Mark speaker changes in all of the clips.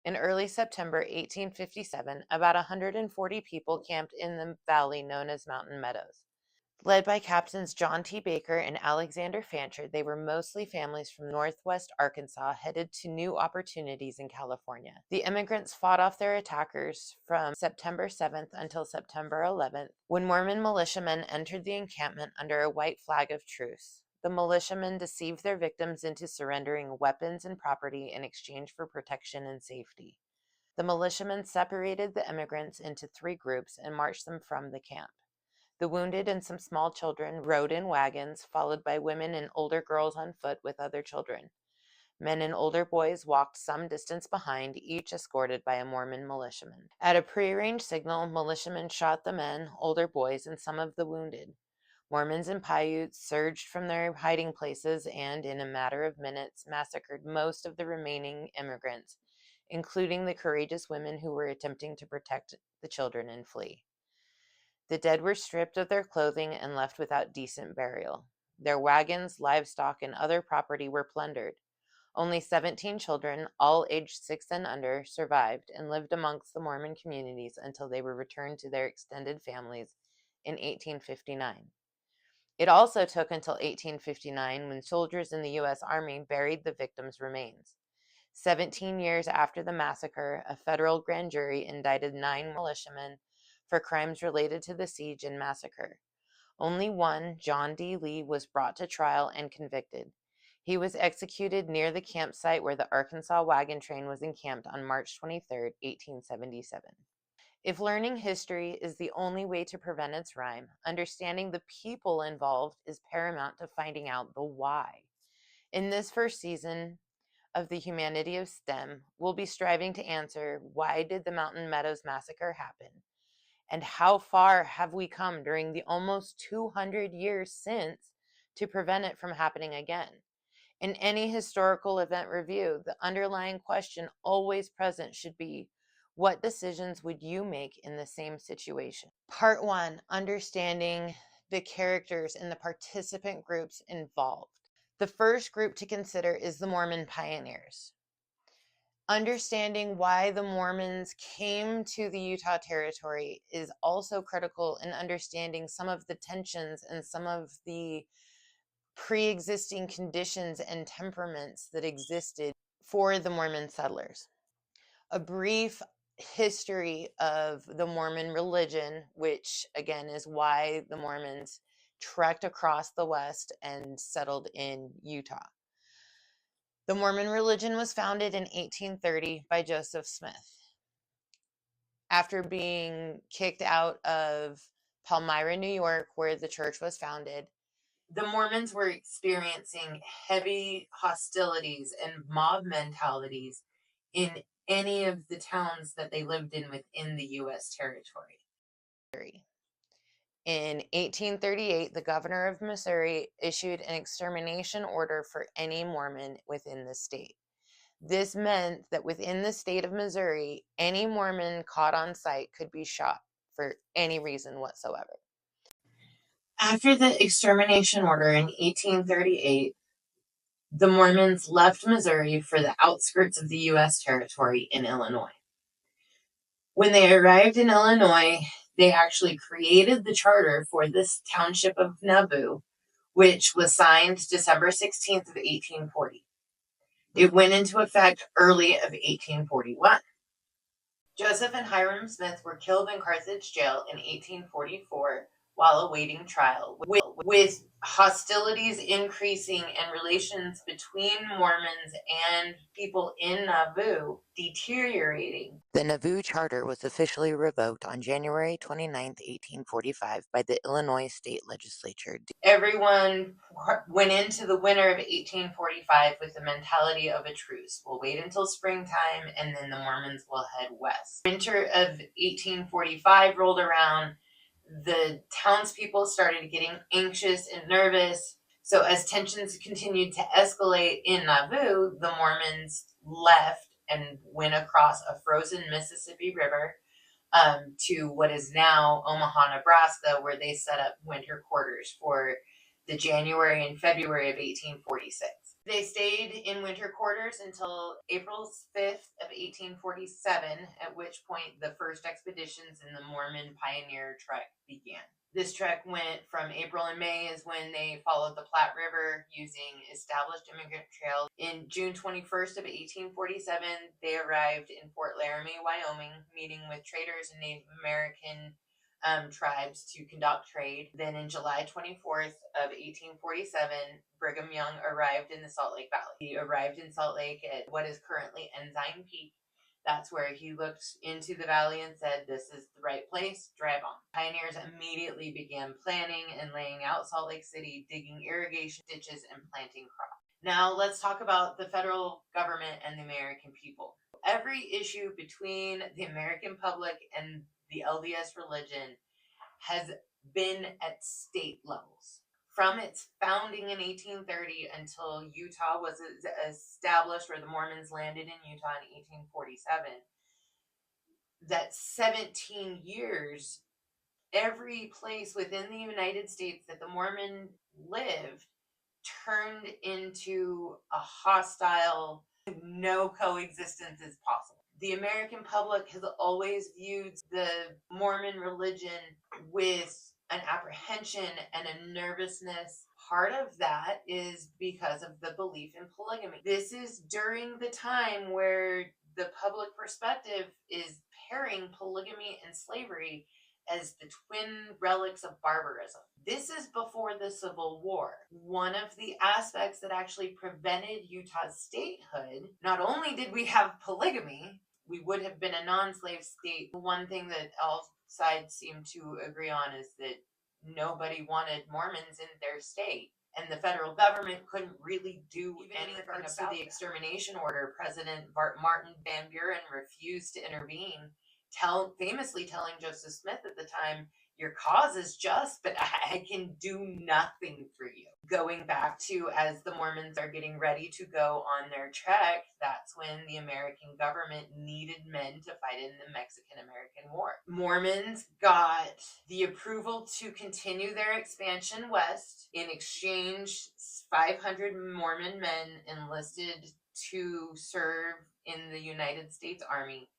Speaker 1: In early September 1857, about 140 people camped in the valley known as Mountain Meadows. Led by Captains John T. Baker and Alexander Fancher, they were mostly families from northwest Arkansas headed to new opportunities in California. The immigrants fought off their attackers from September 7th until September 11th, when Mormon militiamen entered the encampment under a white flag of truce. The militiamen deceived their victims into surrendering weapons and property in exchange for protection and safety. The militiamen separated the immigrants into 3 groups and marched them from the camp. The wounded and some small children rode in wagons, followed by women and older girls on foot with other children. Men and older boys walked some distance behind, each escorted by a Mormon militiaman. At a prearranged signal, militiamen shot the men, older boys, and some of the wounded. Mormons and Paiutes surged from their hiding places and, in a matter of minutes, massacred most of the remaining immigrants, including the courageous women who were attempting to protect the children and flee. The dead were stripped of their clothing and left without decent burial. Their wagons, livestock, and other property were plundered. Only 17 children, all aged 6 and under, survived and lived amongst the Mormon communities until they were returned to their extended families in 1859. It also took until 1859 when soldiers in the U.S. Army buried the victims' remains. 17 years after the massacre, a federal grand jury indicted 9 militiamen for crimes related to the siege and massacre. Only one, John D. Lee, was brought to trial and convicted. He was executed near the campsite where the Arkansas wagon train was encamped on March 23, 1877. If learning history is the only way to prevent its rhyme, understanding the people involved is paramount to finding out the why. In this first season of the Humanity of STEM, we'll be striving to answer, why did the Mountain Meadows Massacre happen? And how far have we come during the almost 200 years since to prevent it from happening again? In any historical event review, the underlying question always present should be, what decisions would you make in the same situation? Part 1, understanding the characters and the participant groups involved. The first group to consider is the Mormon pioneers. Understanding why the Mormons came to the Utah Territory is also critical in understanding some of the tensions and some of the pre-existing conditions and temperaments that existed for the Mormon settlers. A brief history of the Mormon religion, which again is why the Mormons trekked across the West and settled in Utah. The Mormon religion was founded in 1830 by Joseph Smith. After being kicked out of Palmyra, New York, where the church was founded, the Mormons were experiencing heavy hostilities and mob mentalities in any of the towns that they lived in within the U.S. territory. In 1838, the governor of Missouri issued an extermination order for any Mormon within the state. This meant that within the state of Missouri, any Mormon caught on sight could be shot for any reason whatsoever. After the extermination order in 1838, the Mormons left Missouri for the outskirts of the U.S. territory in Illinois. When they arrived in Illinois, they actually created the charter for this township of Nauvoo, which was signed December 16th of 1840. It went into effect early of 1841. Joseph and Hiram Smith were killed in Carthage jail in 1844 while awaiting trial, with hostilities increasing and relations between Mormons and people in Nauvoo deteriorating. The Nauvoo Charter was officially revoked on January 29, 1845 by the Illinois State Legislature. Everyone went into the winter of 1845 with the mentality of a truce. We'll wait until springtime and then the Mormons will head west. Winter of 1845 rolled around. The townspeople started getting anxious and nervous. So as tensions continued to escalate in Nauvoo, the Mormons left and went across a frozen Mississippi River to what is now Omaha, Nebraska, where they set up winter quarters for the January and February of 1846. They stayed in winter quarters until April 5th of 1847, at which point the first expeditions in the Mormon pioneer trek began. This trek went from April and May is when they followed the Platte River using established immigrant trails. In June 21st of 1847, they arrived in Fort Laramie, Wyoming, meeting with traders and Native American tribes to conduct trade. Then in July 24th of 1847, Brigham Young arrived in the Salt Lake Valley. He arrived in Salt Lake at what is currently Ensign Peak. That's where he looked into the valley and said, "This is the right place, drive on." Pioneers immediately began planning and laying out Salt Lake City, digging irrigation ditches and planting crops. Now let's talk about the federal government and the American people. Every issue between the American public and the LDS religion has been at state levels. From its founding in 1830 until Utah was established, where the Mormons landed in Utah in 1847, that 17 years, every place within the United States that the Mormon lived turned into a hostile, no coexistence is possible. The American public has always viewed the Mormon religion with an apprehension and a nervousness. Part of that is because of the belief in polygamy. This is during the time where the public perspective is pairing polygamy and slavery as the twin relics of barbarism. This is before the Civil War. One of the aspects that actually prevented Utah's statehood, not only did we have polygamy, we would have been a non-slave state. One thing that all sides seem to agree on is that nobody wanted Mormons in their state. And the federal government couldn't really do anything about the extermination order. President Martin Van Buren refused to intervene, famously telling Joseph Smith at the time, "Your cause is just, but I can do nothing for you." Going back to as the Mormons are getting ready to go on their trek, that's when the American government needed men to fight in the Mexican-American War. Mormons got the approval to continue their expansion west. In exchange, 500 Mormon men enlisted to serve in the United States Army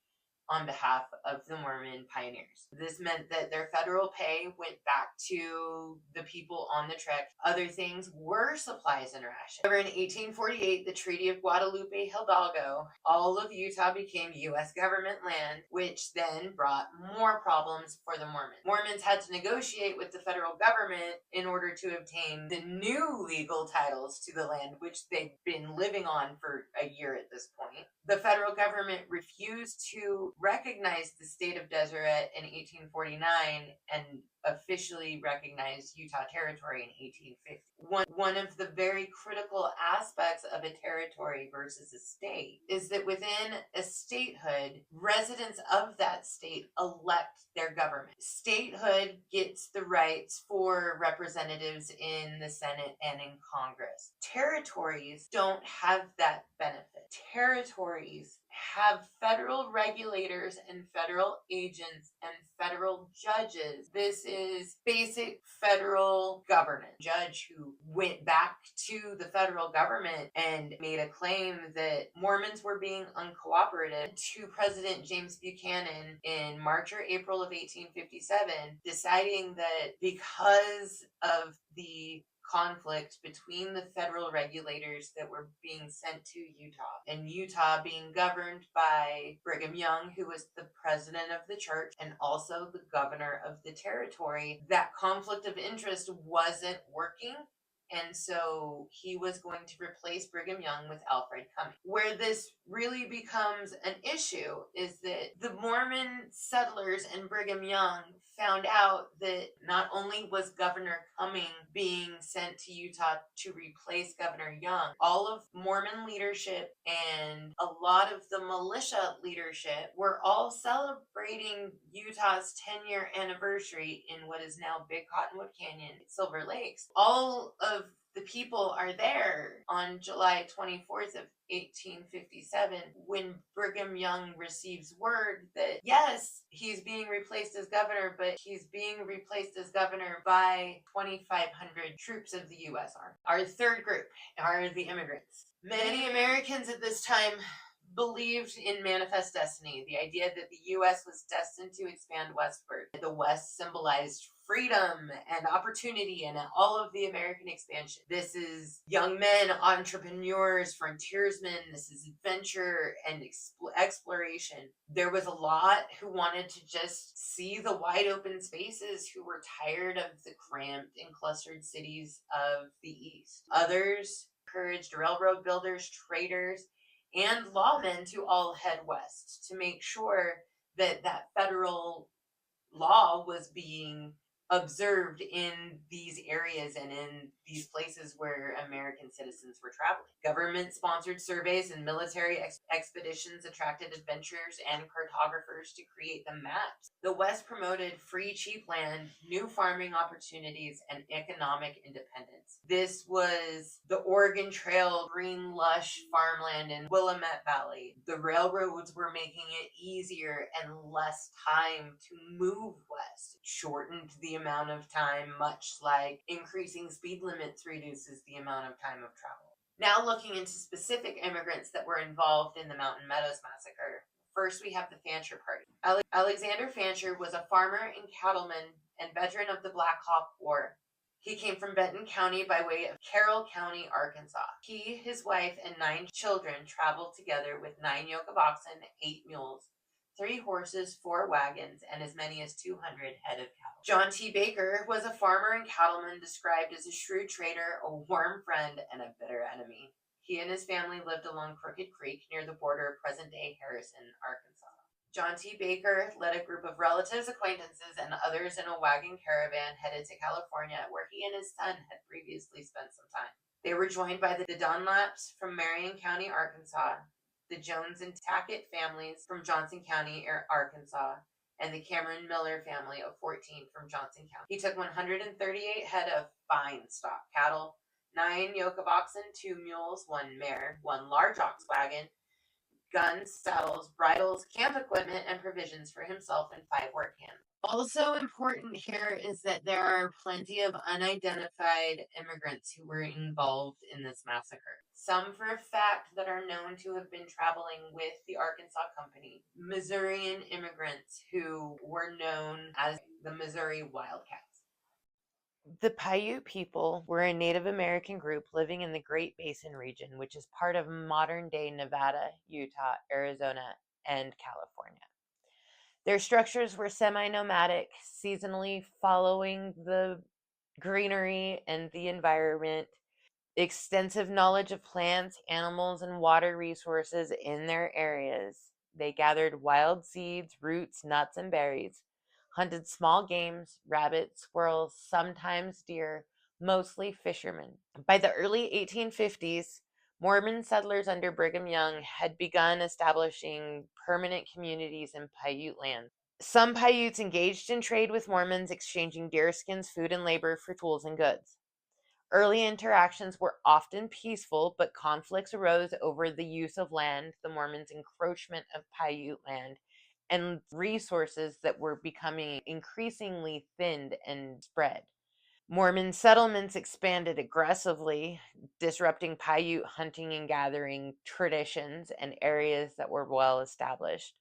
Speaker 1: on behalf of the Mormon pioneers. This meant that their federal pay went back to the people on the trek. Other things were supplies and rations. However, in 1848, the Treaty of Guadalupe Hidalgo, all of Utah became U.S. government land, which then brought more problems for the Mormons. Mormons had to negotiate with the federal government in order to obtain the new legal titles to the land, which they'd been living on for a year at this point. The federal government refused to recognize the state of Deseret in 1849 and officially recognized Utah Territory in 1850. One of the very critical aspects of a territory versus a state is that within a statehood, residents of that state elect their government. Statehood gets the rights for representatives in the Senate and in Congress. Territories don't have that benefit. Territories have federal regulators and federal agents and federal judges. This is basic federal governance. Judge who went back to the federal government and made a claim that Mormons were being uncooperative to President James Buchanan in March or April of 1857, deciding that because of the conflict between the federal regulators that were being sent to Utah, and Utah being governed by Brigham Young, who was the president of the church and also the governor of the territory, that conflict of interest wasn't working. And so he was going to replace Brigham Young with Alfred Cumming. Where this really becomes an issue is that the Mormon settlers and Brigham Young found out that not only was Governor Cumming being sent to Utah to replace Governor Young, all of Mormon leadership and a lot of the militia leadership were all celebrating Utah's 10-year anniversary in what is now Big Cottonwood Canyon, Silver Lakes. All of The people are there on July 24th of 1857 when Brigham Young receives word that yes, he's being replaced as governor, but he's being replaced as governor by 2,500 troops of the U.S. Army. Our third group are the immigrants. Many Americans at this time believed in manifest destiny, the idea that the U.S. was destined to expand westward. The West symbolized freedom and opportunity and all of the American expansion. This is young men, entrepreneurs, frontiersmen. This is adventure and exploration. There was a lot who wanted to just see the wide open spaces, who were tired of the cramped and clustered cities of the East. Others encouraged railroad builders, traders, and lawmen to all head west to make sure that that federal law was being observed in these areas and in these places where American citizens were traveling. Government-sponsored surveys and military expeditions attracted adventurers and cartographers to create the maps. The West promoted free, cheap land, new farming opportunities, and economic independence. This was the Oregon Trail, green, lush farmland in Willamette Valley. The railroads were making it easier and less time to move west. It shortened the amount of time, much like increasing speed limits reduces the amount of time of travel. Now looking into specific immigrants that were involved in the Mountain Meadows Massacre. First, we have the Fancher Party. Alexander Fancher was a farmer and cattleman and veteran of the Black Hawk War. He came from Benton County by way of Carroll County, Arkansas. He, his wife, and 9 children traveled together with 9 yoke of oxen, 8 mules, 3 horses, 4 wagons, and as many as 200 head of cattle. John T. Baker was a farmer and cattleman described as a shrewd trader, a warm friend, and a bitter enemy. He and his family lived along Crooked Creek near the border of present-day Harrison, Arkansas. John T. Baker led a group of relatives, acquaintances, and others in a wagon caravan headed to California, where he and his son had previously spent some time. They were joined by the Dunlaps from Marion County, Arkansas, the Jones and Tackett families from Johnson County, Arkansas, and the Cameron Miller family of 14 from Johnson County. He took 138 head of fine stock cattle, 9 yoke of oxen, 2 mules, 1 mare, 1 large ox wagon, guns, saddles, bridles, camp equipment, and provisions for himself and 5 work hands. Also important here is that there are plenty of unidentified immigrants who were involved in this massacre. Some for a fact that are known to have been traveling with the Arkansas Company. Missourian immigrants who were known as the Missouri Wildcats. The Paiute people were a Native American group living in the Great Basin region, which is part of modern-day Nevada, Utah, Arizona, and California. Their structures were semi-nomadic, seasonally following the greenery and the environment. Extensive knowledge of plants, animals, and water resources in their areas. They gathered wild seeds, roots, nuts, and berries, hunted small games, rabbits, squirrels, sometimes deer, mostly fishermen. By the early 1850s, Mormon settlers under Brigham Young had begun establishing permanent communities in Paiute lands. Some Paiutes engaged in trade with Mormons, exchanging deerskins, food, and labor for tools and goods. Early interactions were often peaceful, but conflicts arose over the use of land, the Mormons' encroachment of Paiute land, and resources that were becoming increasingly thinned and spread. Mormon settlements expanded aggressively, disrupting Paiute hunting and gathering traditions and areas that were well established.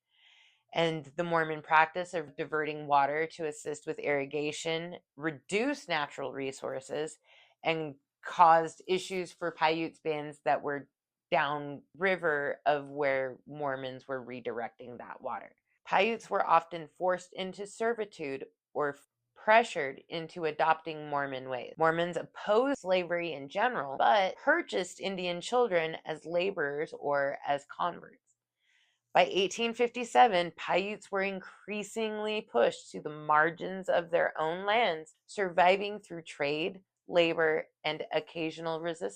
Speaker 1: And the Mormon practice of diverting water to assist with irrigation reduced natural resources and caused issues for Paiutes bands that were downriver of where Mormons were redirecting that water. Paiutes were often forced into servitude or pressured into adopting Mormon ways. Mormons opposed slavery in general, but purchased Indian children as laborers or as converts. By 1857, Paiutes were increasingly pushed to the margins of their own lands, surviving through trade, labor, and occasional resistance.